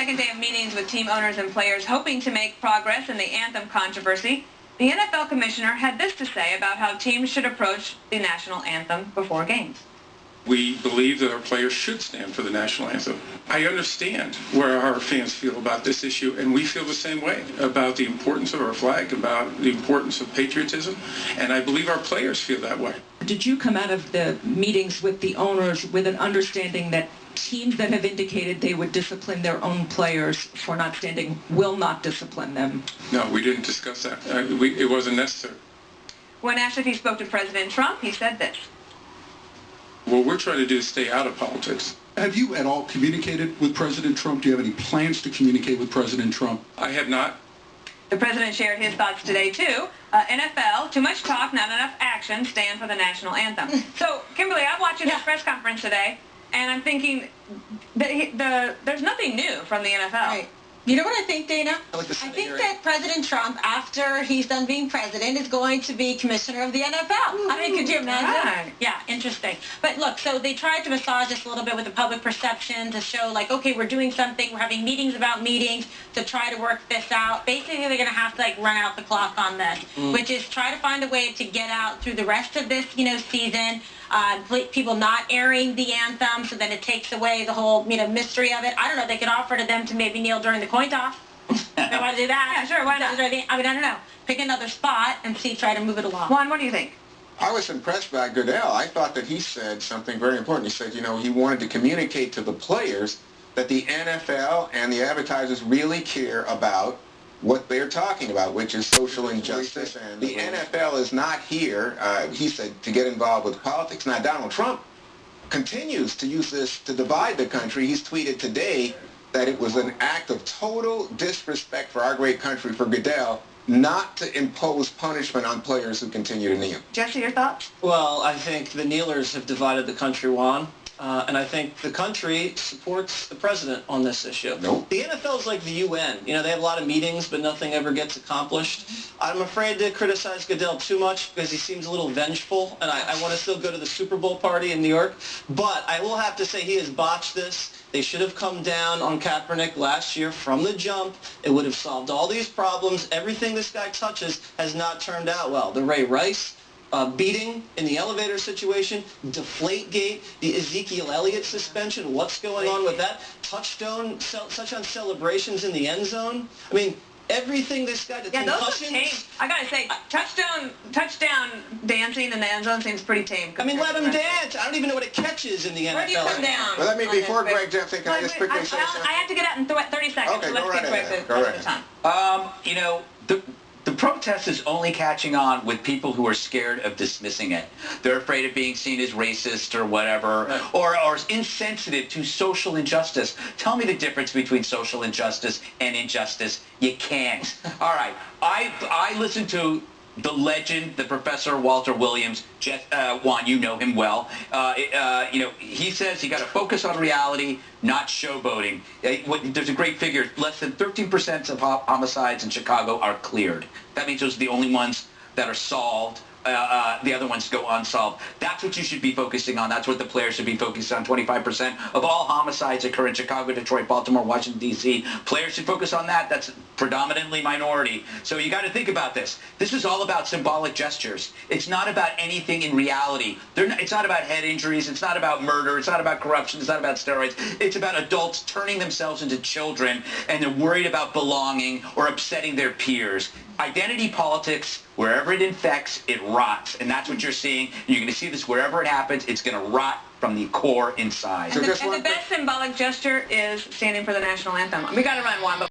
second day of meetings with team owners and players hoping to make progress in the anthem controversy, the NFL commissioner had this to say about how teams should approach the national anthem before games. We believe that our players should stand for the national anthem. I understand where our fans feel about this issue, and we feel the same way about the importance of our flag, about the importance of patriotism, and I believe our players feel that way. Did you come out of the meetings with the owners with an understanding that teams that have indicated they would discipline their own players for not standing will not discipline them? No, we didn't discuss that. It wasn't necessary. When asked if he spoke to President Trump, he said this. What we're trying to do is stay out of politics. Have you at all communicated with President Trump? Do you have any plans to communicate with President Trump? I have not. The president shared his thoughts today, too. NFL, too much talk, not enough action, stand for the national anthem. So, Kimberly, I'm watching this press conference today, and I'm thinking that there's nothing new from the NFL. Right. You know what I think, Dana? I think that President Trump, after he's done being president, is going to be commissioner of the NFL. I mean, could you imagine? Right. Yeah, interesting. But look, so they tried to massage this a little bit with the public perception to show, like, okay, we're doing something, we're having meetings about meetings to try to work this out. Basically, they're going to have to, like, run out the clock on this, which is try to find a way to get out through the rest of this, season. People not airing the anthem so that it takes away the whole, mystery of it. I don't know. They could offer to them to maybe kneel during the coin toss. They want to do that. Yeah, sure. Why not? I don't know. Pick another spot and try to move it along. Juan, what do you think? I was impressed by Goodell. I thought that he said something very important. He said, he wanted to communicate to the players that the NFL and the advertisers really care about what they're talking about, which is social injustice. And the NFL is not here, he said, to get involved with politics. Now, Donald Trump continues to use this to divide the country. He's tweeted today that it was an act of total disrespect for our great country for Goodell not to impose punishment on players who continue to kneel. Jesse, your thoughts? Well, I think the kneelers have divided the country, Juan. And I think the country supports the president on this issue. Nope. The NFL is like the UN. They have a lot of meetings, but nothing ever gets accomplished. I'm afraid to criticize Goodell too much because he seems a little vengeful, and I want to still go to the Super Bowl party in New York. But I will have to say he has botched this. They should have come down on Kaepernick last year from the jump. It would have solved all these problems. Everything this guy touches has not turned out well. The Ray Rice beating in the elevator situation, Deflategate, the Ezekiel Elliott suspension, what's going on with that? Touchdown celebrations in the end zone. I mean, everything this guy, the those are tame. I gotta say, touchdown dancing in the end zone seems pretty tame. I mean, let him dance. I don't even know what a catch is in the NFL. Where do you come down? Well, before Greg jumps in, can I just quickly say something? I have to get out in 30 seconds, Okay, so let's go right get ahead. quick to the time. The protest is only catching on with people who are scared of dismissing it. They're afraid of being seen as racist or whatever, or insensitive to social injustice. Tell me the difference between social injustice and injustice. You can't. All right. I listen to the legend, the Professor Walter Williams. Juan, you know him well. He says you got to focus on reality, not showboating. There's a great figure. Less than 13% of homicides in Chicago are cleared. That means those are the only ones that are solved. The other ones go unsolved. That's what you should be focusing on. That's what the players should be focused on. 25% of all homicides occur in Chicago, Detroit, Baltimore, Washington, D.C. Players should focus on that. That's predominantly minority. So you got to think about this. This is all about symbolic gestures. It's not about anything in reality. It's not about head injuries. It's not about murder. It's not about corruption. It's not about steroids. It's about adults turning themselves into children, and they're worried about belonging or upsetting their peers. Identity politics, wherever it infects, it rots. And that's what you're seeing. You're going to see this wherever it happens. It's going to rot from the core inside. And the best symbolic gesture is standing for the national anthem. We got to run, Juan.